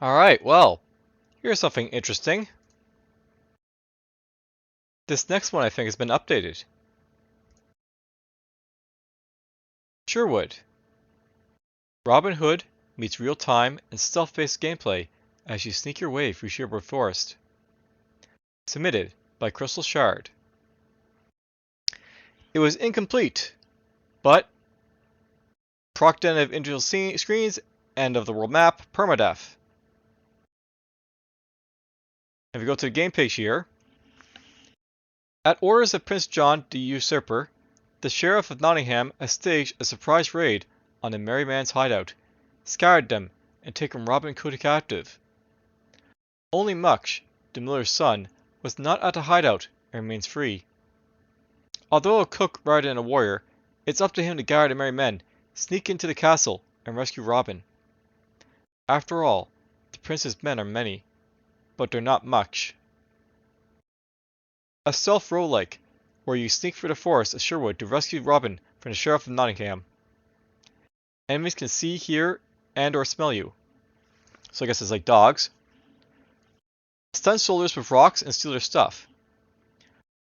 Alright, well, here's something interesting. This next one I think has been updated. Sherwood. Robin Hood meets real-time and stealth-based gameplay as you sneak your way through Sherwood Forest. Submitted by Crystal Shard. It was incomplete, but proc den of individual screens, end of the world map, permadeath. If we go to the game page here, at orders of Prince John the Usurper, the Sheriff of Nottingham has staged a surprise raid on the Merry Man's hideout, scoured them, and taken Robin Hood captive. Only Much, the miller's son, was not at the hideout and remains free. Although a cook rather than a warrior, it's up to him to gather the merry men, sneak into the castle, and rescue Robin. After all, the prince's men are many, but they're not much. A stealth roguelike, where you sneak through the forest of Sherwood to rescue Robin from the Sheriff of Nottingham. Enemies can see, hear, and or smell you. So I guess it's like dogs. Stun soldiers with rocks and steal their stuff.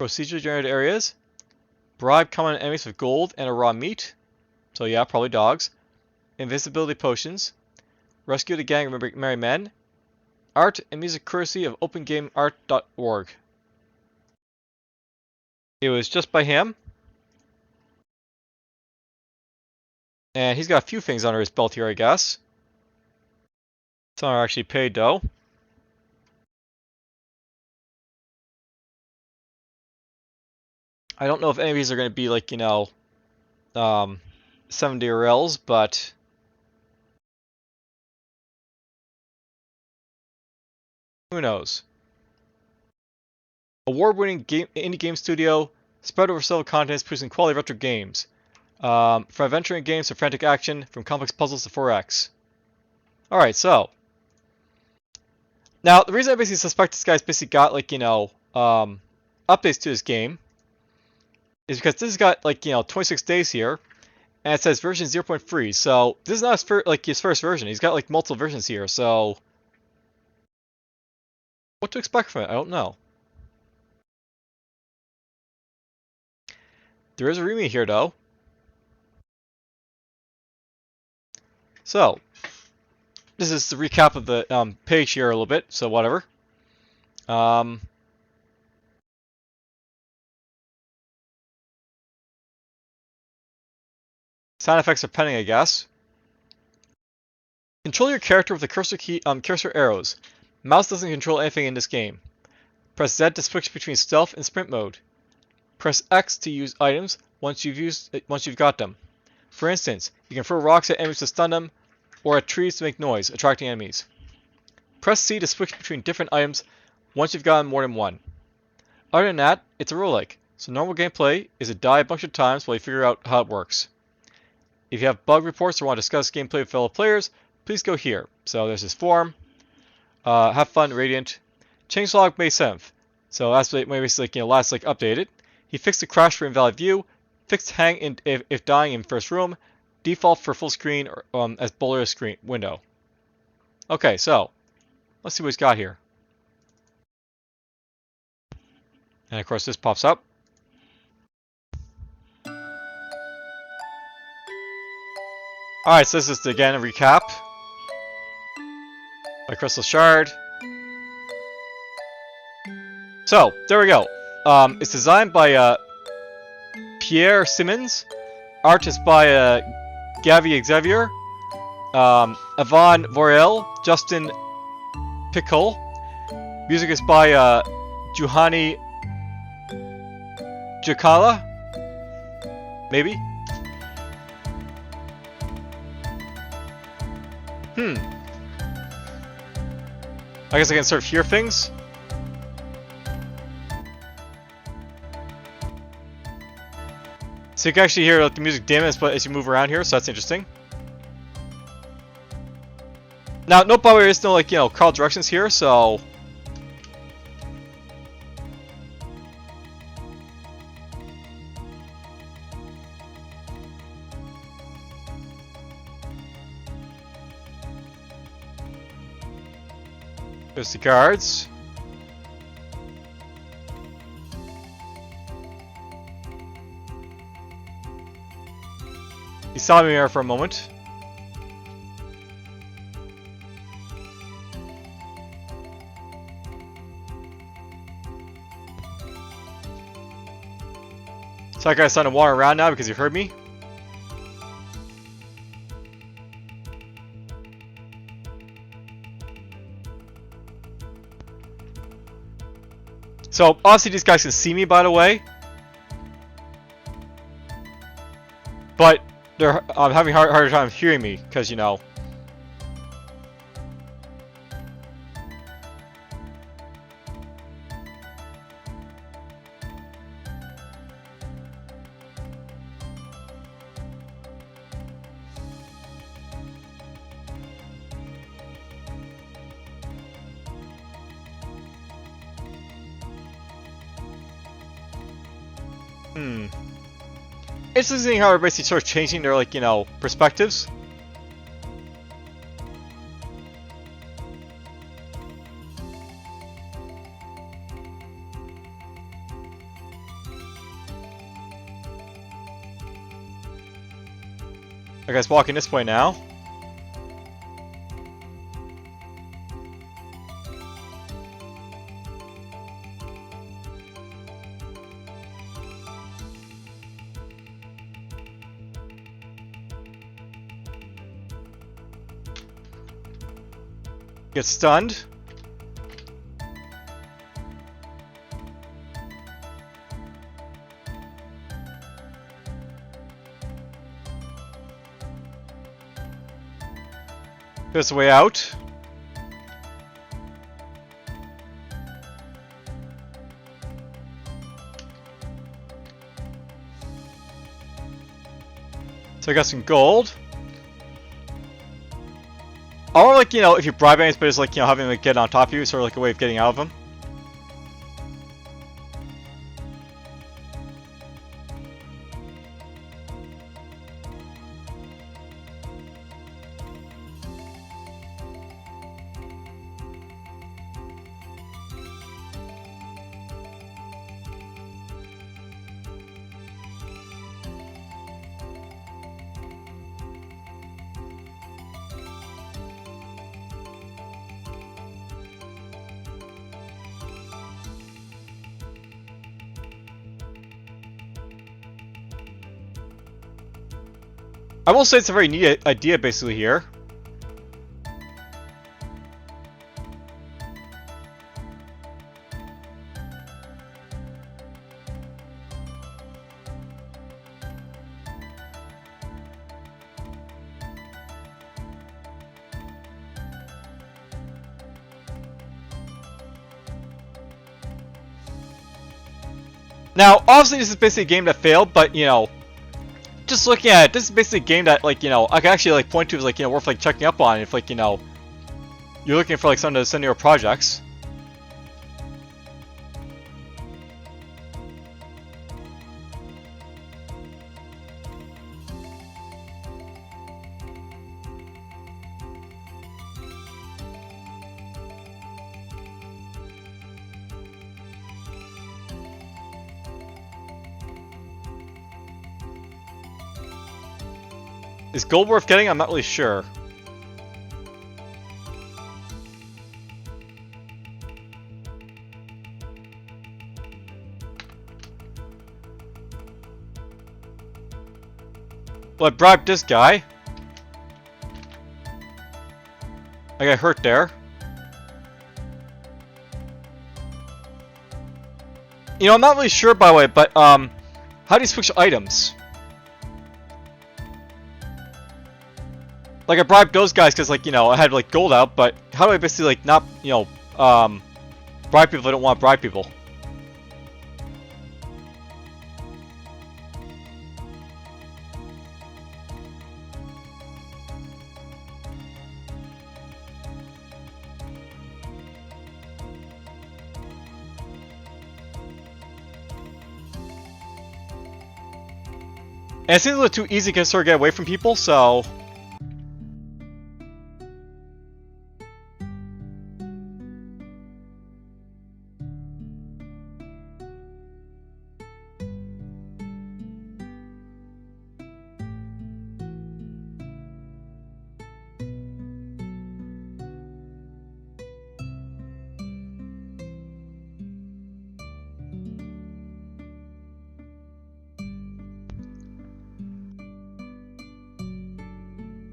Procedurally generated areas. Bribe common enemies with gold and a raw meat. So yeah, probably dogs. Invisibility potions. Rescue the gang of merry men. Art and music courtesy of opengameart.org. It was just by him. And he's got a few things under his belt here, I guess. Some are actually paid though. I don't know if any of these are going to be like, 7DRLs, but who knows? Award-winning indie game studio, spread over several continents, producing quality retro games. From adventuring games to frantic action, from complex puzzles to 4X. Alright, so. Now, the reason I basically suspect this guy's basically got, updates to his game is because this has got, 26 days here, and it says version 0.3, so this is not his first version. He's got, multiple versions here, so what to expect from it, I don't know. There is a README here, though. So, this is the recap of the page here a little bit, so whatever. Sound effects are pending, I guess. Control your character with the cursor arrows. Mouse doesn't control anything in this game. Press Z to switch between stealth and sprint mode. Press X to use items once you've got them. For instance, you can throw rocks at enemies to stun them, or at trees to make noise, attracting enemies. Press C to switch between different items once you've gotten more than one. Other than that, it's a roguelike, so normal gameplay is to die a bunch of times while you figure out how it works. If you have bug reports or want to discuss gameplay with fellow players, please go here. So there's his forum. Have fun, Radiant. Changelog May 7th. So that's maybe last updated. He fixed the crash for invalid view. Fixed hang if dying in first room. Default for full screen or as bullet screen window. Okay, so let's see what he's got here. And of course this pops up. Alright, so this is again a recap by Crystal Shard. So, there we go. It's designed by Pierre Simmons. Art is by Gavi Xavier. Yvonne Vorel. Justin Pickle. Music is by Juhani Jakala. Maybe? I guess I can sort of hear things. So you can actually hear the music dim as you move around here, so that's interesting. Now, note by the way, there's no call directions here, so There's the guards. He saw me there for a moment. So I gotta start to wander around now because you heard me. So obviously these guys can see me, by the way, but they're having a harder time hearing me because, you know. It's interesting how everybody's sort of changing their, like, you know, perspectives. I guess walking this way now. Get stunned. There's the way out. So I got some gold. Or, like, you know, if you bribe enemies, but it's like, you know, having them, like, get on top of you, sort of like a way of getting out of them. I will say it's a very neat idea, basically, here. Now, obviously, this is basically a game that failed, but, you know, just looking at it, this is basically a game that, like, you know, I can actually, like, point to as, like, you know, worth, like, checking up on if, like, you know, you're looking for, like, some of the senior projects. Is gold worth getting? I'm not really sure. Well, I bribed this guy. I got hurt there. You know, I'm not really sure, by the way, but, how do you switch items? Like, I bribed those guys because, like, you know, I had, like, gold out, but how do I basically, like, not, you know, bribe people if I don't want to bribe people? And it seems a little too easy to sort of get away from people, so...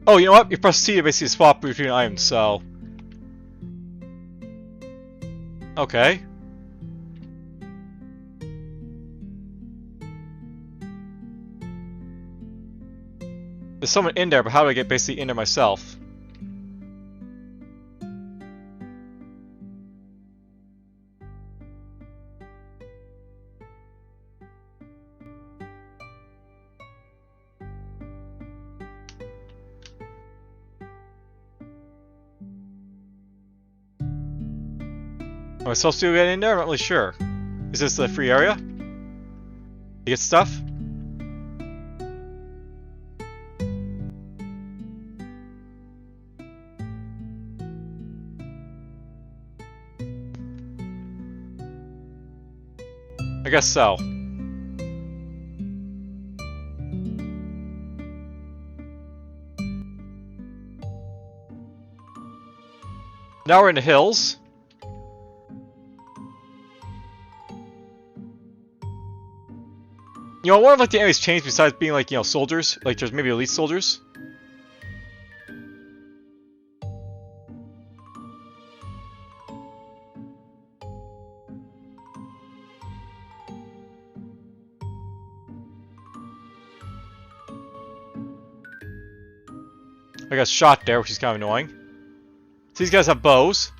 Oh, you know what? You press C to basically swap between items, so... Okay. There's someone in there, but how do I get basically in there myself? Am I supposed to get in there? I'm not really sure. Is this the free area? You get stuff? I guess so. Now we're in the hills. You know, I wonder if like the enemies changed besides being like, you know, soldiers. Like there's maybe elite soldiers. I got shot there, which is kind of annoying. So these guys have bows.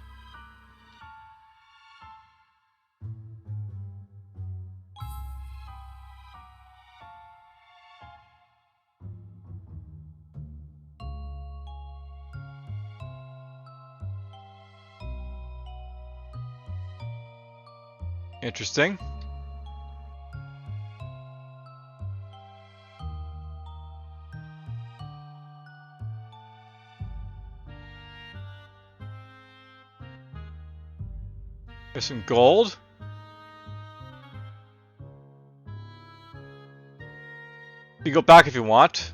Interesting. There's some gold. You can go back if you want.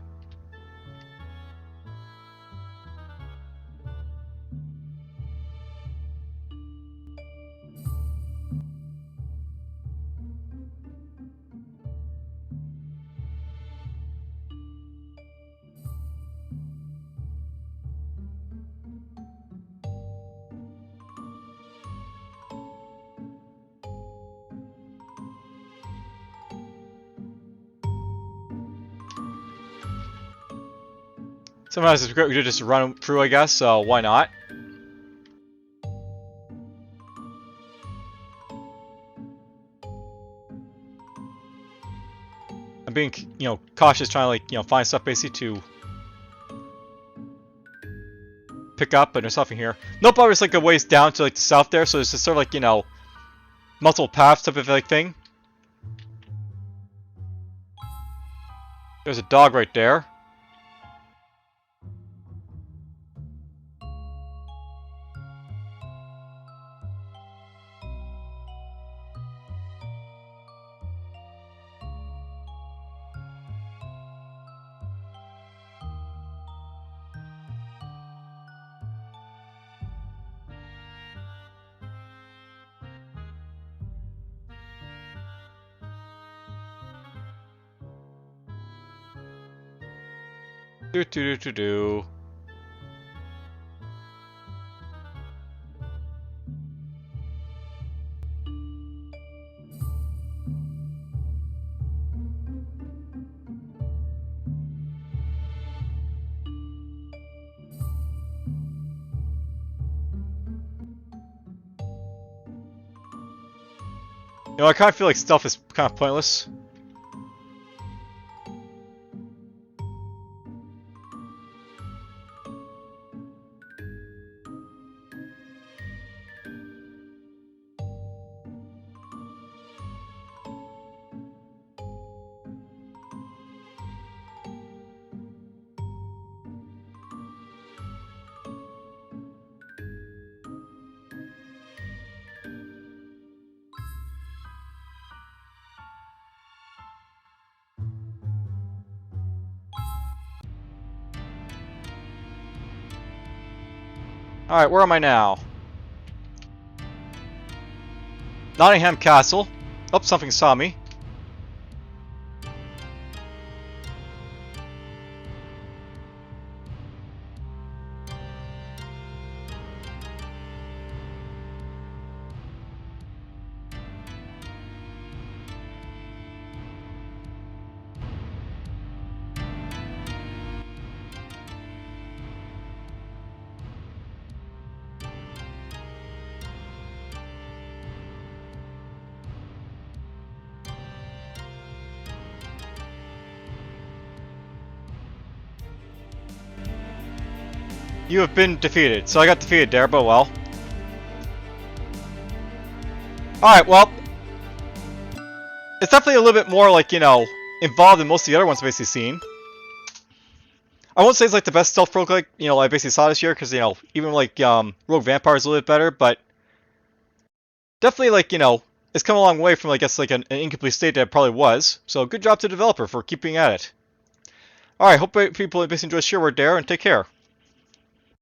Sometimes it's great we could just run through, I guess, so why not? I'm being, you know, cautious, trying to, like, you know, find stuff basically to pick up, but there's nothing here. Nope, I was like a ways down to like the south there, so it's just sort of like, you know, multiple paths type of like thing. There's a dog right there. Do do do do do. You know, I kind of feel like stealth is kind of pointless. Alright, where am I now? Nottingham Castle. Oh, something saw me. You have been defeated. So I got defeated there, but well. Alright, well. It's definitely a little bit more, like, you know, involved than most of the other ones I've basically seen. I won't say it's like the best stealth roguelike, you know, I basically saw this year, because, you know, even like Rogue Vampire is a little bit better, but definitely, like, you know, it's come a long way from, I guess, like an incomplete state that it probably was. So good job to the developer for keeping at it. Alright, hope people basically enjoy Sherwood there, and take care.